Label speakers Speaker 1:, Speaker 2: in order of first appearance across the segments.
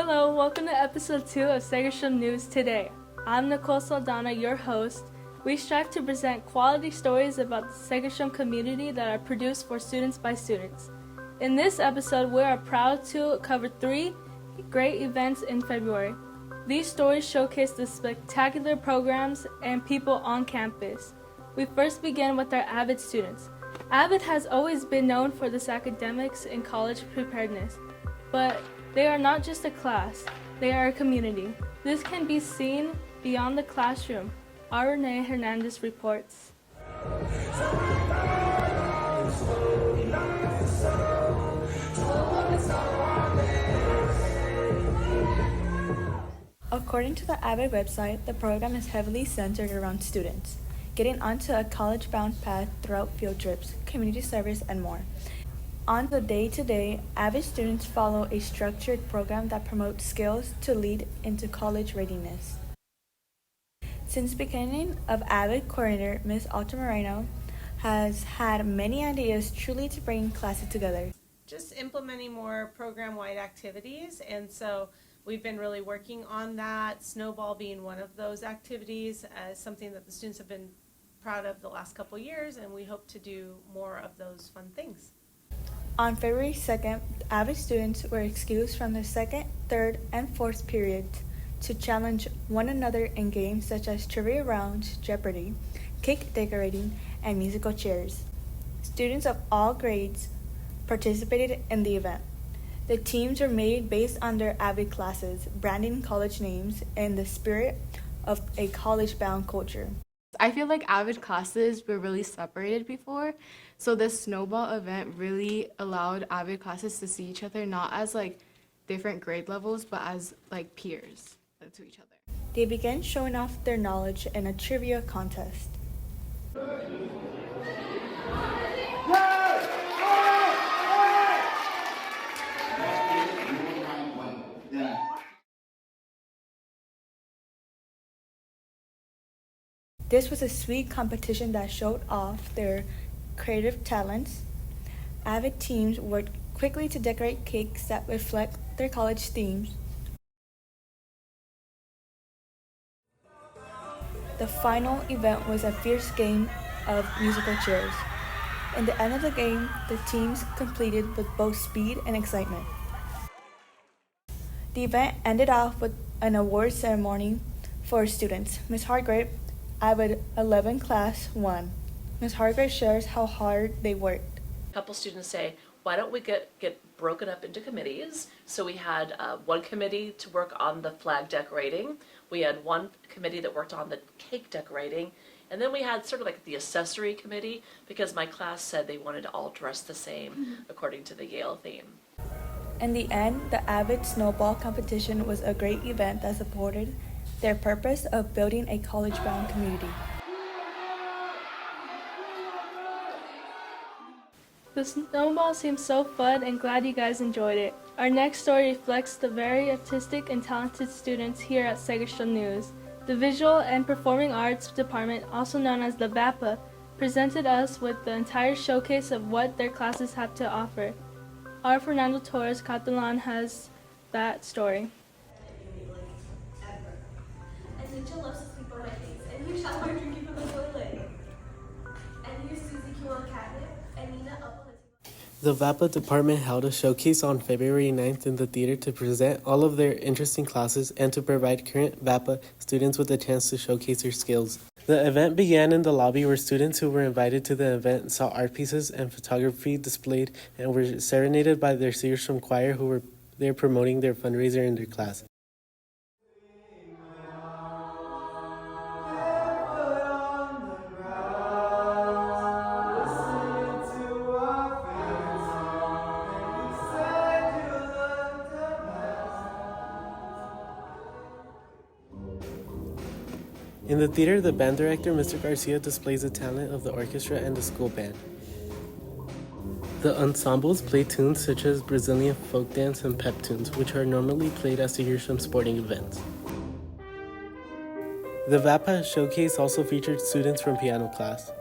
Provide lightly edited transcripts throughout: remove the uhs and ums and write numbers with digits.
Speaker 1: Hello, welcome to episode 2 of Segerstrom News Today. I'm Nicole Saldana, your host. We strive to present quality stories about the Segerstrom community that are produced for students by students. In this episode, we are proud to cover 3 great events in February. These stories showcase the spectacular programs and people on campus. We first begin with our AVID students. AVID has always been known for its academics and college preparedness, but they are not just a class, they are a community. This can be seen beyond the classroom. Our Renee Hernandez reports.
Speaker 2: According to the AVID website, the program is heavily centered around students, getting onto a college-bound path throughout field trips, community service, and more. On the day-to-day, AVID students follow a structured program that promotes skills to lead into college readiness. Since the beginning of AVID coordinator, Ms. Altamirano has had many ideas truly to bring classes together.
Speaker 3: Just implementing more program-wide activities, and so we've been really working on that, Snowball being one of those activities, as something that the students have been proud of the last couple years, and we hope to do more of those fun things.
Speaker 2: On February 2nd, AVID students were excused from the 2nd, 3rd, and 4th periods to challenge one another in games such as trivia rounds, Jeopardy, cake decorating, and musical chairs. Students of all grades participated in the event. The teams were made based on their AVID classes, branding college names in the spirit of a college-bound culture.
Speaker 4: I feel like AVID classes were really separated before, so this snowball event really allowed AVID classes to see each other not as like different grade levels, but as like peers to each other.
Speaker 2: They began showing off their knowledge in a trivia contest. This was a sweet competition that showed off their creative talents. AVID teams worked quickly to decorate cakes that reflect their college themes. The final event was a fierce game of musical chairs. In the end of the game, the teams completed with both speed and excitement. The event ended off with an award ceremony for students. Ms. Hargrave, AVID 11 class 1. Ms. Hargrave shares how hard they worked.
Speaker 5: A couple students say, why don't we get broken up into committees? So we had one committee to work on the flag decorating. We had one committee that worked on the cake decorating. And then we had sort of like the accessory committee because my class said they wanted to all dress the same according to the Yale theme.
Speaker 2: In the end, the AVID Snowball competition was a great event that supported their purpose of building a college-bound community.
Speaker 1: The snowball seems so fun and glad you guys enjoyed it. Our next story reflects the very artistic and talented students here at Segerstrom News. The Visual and Performing Arts Department, also known as the VAPA, presented us with the entire showcase of what their classes have to offer. Our Fernando Torres Catalan has that story.
Speaker 6: Loves to sleep on my face, and you shower drinking from the toilet. And here's Susie Q on catnip, and Nina up on the
Speaker 7: The VAPA department held a showcase on February 9th in the theater to present all of their interesting classes and to provide current VAPA students with a chance to showcase their skills. The event began in the lobby where students who were invited to the event saw art pieces and photography displayed and were serenaded by their Segerstrom choir who were there promoting their fundraiser in their class. In the theater, the band director, Mr. Garcia, displays the talent of the orchestra and the school band. The ensembles play tunes such as Brazilian folk dance and pep tunes, which are normally played at Segerstrom sporting events. The VAPA showcase also featured students from piano class.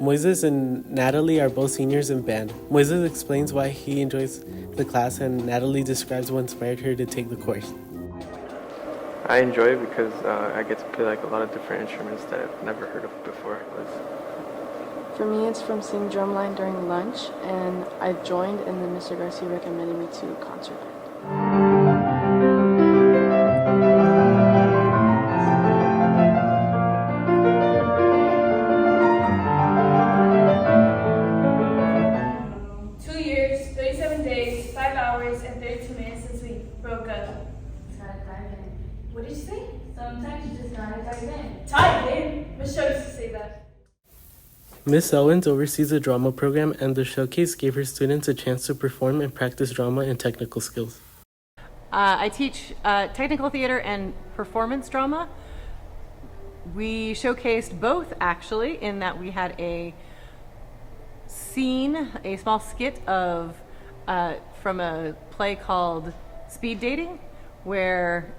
Speaker 7: Moises and Natalie are both seniors in band. Moises explains why he enjoys the class, and Natalie describes what inspired her to take the course.
Speaker 8: I enjoy it because I get to play like a lot of different instruments that I've never heard of before.
Speaker 9: For me, it's from seeing drumline during lunch, and I joined, and then Mr. Garcia recommended me to concert band.
Speaker 6: 2 years, 37 days, 5 hours, and 32 minutes since we broke up.
Speaker 10: Just gotta dive in.
Speaker 6: What did you say?
Speaker 10: Sometimes you just gotta dive in.
Speaker 6: Dive in. Michelle used to say that.
Speaker 7: Miss Owens oversees the drama program, and the showcase gave her students a chance to perform and practice drama and technical skills.
Speaker 11: I teach technical theater and performance drama. We showcased both, actually, in that we had a scene, a small skit of from a play called Speed Dating, where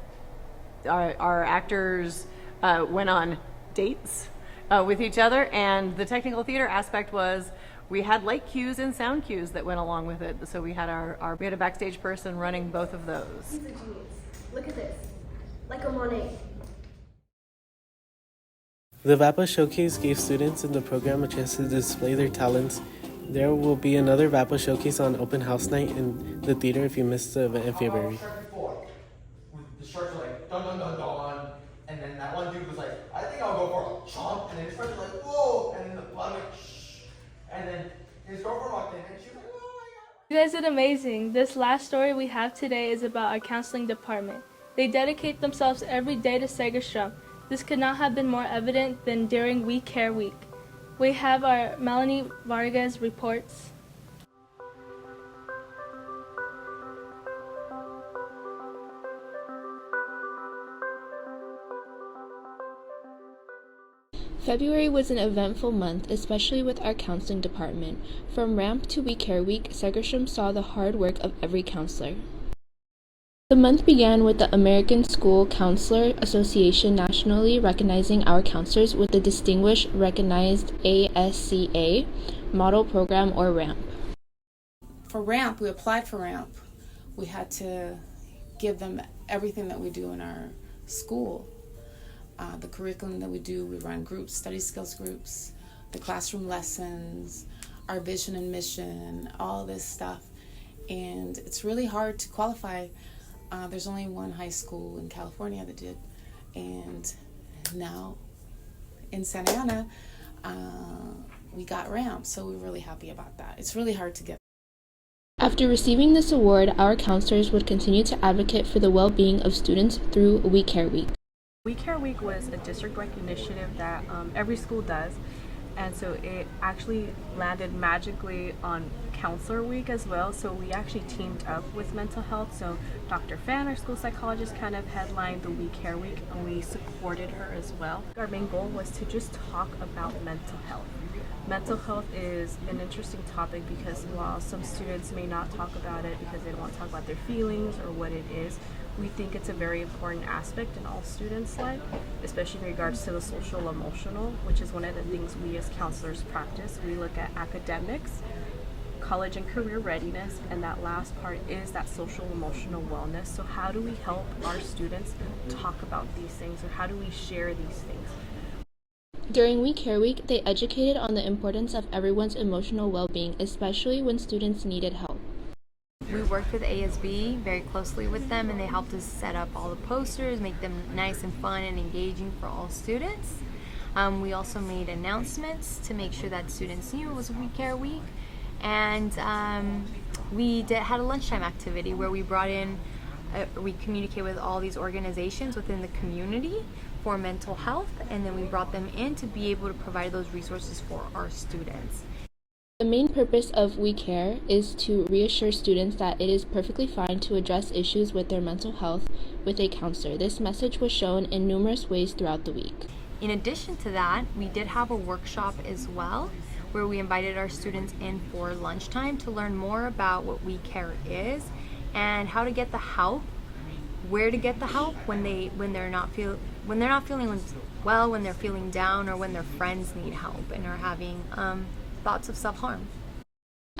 Speaker 11: our actors went on dates with each other, and the technical theater aspect was we had light cues and sound cues that went along with it. So we had we had a backstage person running both of those.
Speaker 6: He's a genius. Look at this. Like a Monet.
Speaker 7: The VAPA showcase gave students in the program a chance to display their talents. There will be another VAPA showcase on open house night in the theater if you missed the event in February.
Speaker 12: The shirts were like dun dun dun dun, and then that one dude was like, I think I'll go for a chomp, and then his friends were like, whoa, and then the blood went shh, and then his girlfriend walked in, and she was like, oh my god.
Speaker 1: You guys did amazing. This last story we have today is about our counseling department. They dedicate themselves every day to Segerstrom. This could not have been more evident than during We Care Week. We have our Melanie Vargas reports.
Speaker 13: February was an eventful month, especially with our counseling department. From Ramp to We Care Week, Segerstrom saw the hard work of every counselor. The month began with the American School Counselor Association nationally recognizing our counselors with the Distinguished Recognized ASCA Model Program, or RAMP.
Speaker 14: For RAMP, we applied for RAMP. We had to give them everything that we do in our school. The curriculum that we do, we run groups, study skills groups, the classroom lessons, our vision and mission, all this stuff. And it's really hard to qualify. There's only one high school in California that did. And now in Santa Ana, we got RAMP, so we're really happy about that. It's really hard to get.
Speaker 13: After receiving this award, our counselors would continue to advocate for the well-being of students through We Care Week.
Speaker 15: We Care Week was a district-wide initiative that every school does, and so it actually landed magically on Counselor Week as well. So we actually teamed up with mental health. So Dr. Fan, our school psychologist, kind of headlined the We Care Week, and we supported her as well. Our main goal was to just talk about mental health. Mental health is an interesting topic because while some students may not talk about it because they don't want to talk about their feelings or what it is, we think it's a very important aspect in all students' life, especially in regards to the social emotional, which is one of the things we as counselors practice. We look at academics, college and career readiness, and that last part is that social emotional wellness. So how do we help our students talk about these things, or how do we share these things?
Speaker 13: During We Care Week, they educated on the importance of everyone's emotional well-being, especially when students needed help.
Speaker 16: We worked with ASB very closely with them, and they helped us set up all the posters, make them nice and fun and engaging for all students. We also made announcements to make sure that students knew it was We Care Week. And we had a lunchtime activity where we brought in, we communicate with all these organizations within the community for mental health, and then we brought them in to be able to provide those resources for our students.
Speaker 13: The main purpose of We Care is to reassure students that it is perfectly fine to address issues with their mental health with a counselor. This message was shown in numerous ways throughout the week.
Speaker 16: In addition to that, we did have a workshop as well, where we invited our students in for lunchtime to learn more about what We Care is and how to get the help where to get the help when they're not feeling well, when they're feeling down, or when their friends need help and are having thoughts of self-harm.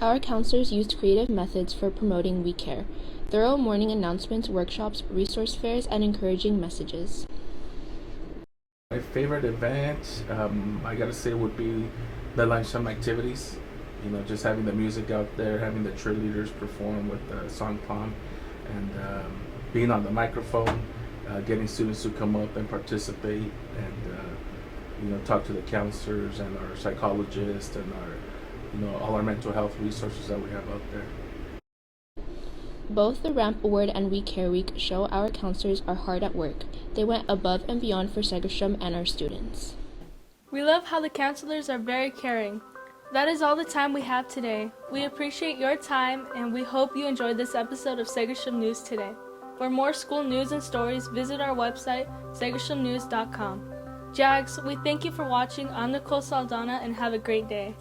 Speaker 13: Our counselors used creative methods for promoting We Care, thorough morning announcements, workshops, resource fairs, and encouraging messages.
Speaker 17: My favorite event, I gotta say, would be the lunchtime activities. You know, just having the music out there, having the cheerleaders perform with the song prom, and being on the microphone, getting students to come up and participate, and talk to the counselors and our psychologists and our, all our mental health resources that we have out there.
Speaker 13: Both the Ramp Award and We Care Week show our counselors are hard at work. They went above and beyond for Segerstrom and our students.
Speaker 1: We love how the counselors are very caring. That is all the time we have today. We appreciate your time, and we hope you enjoyed this episode of Segerstrom News Today. For more school news and stories, visit our website, segerstromnews.com. Jags, we thank you for watching. I'm Nicole Saldana, and have a great day.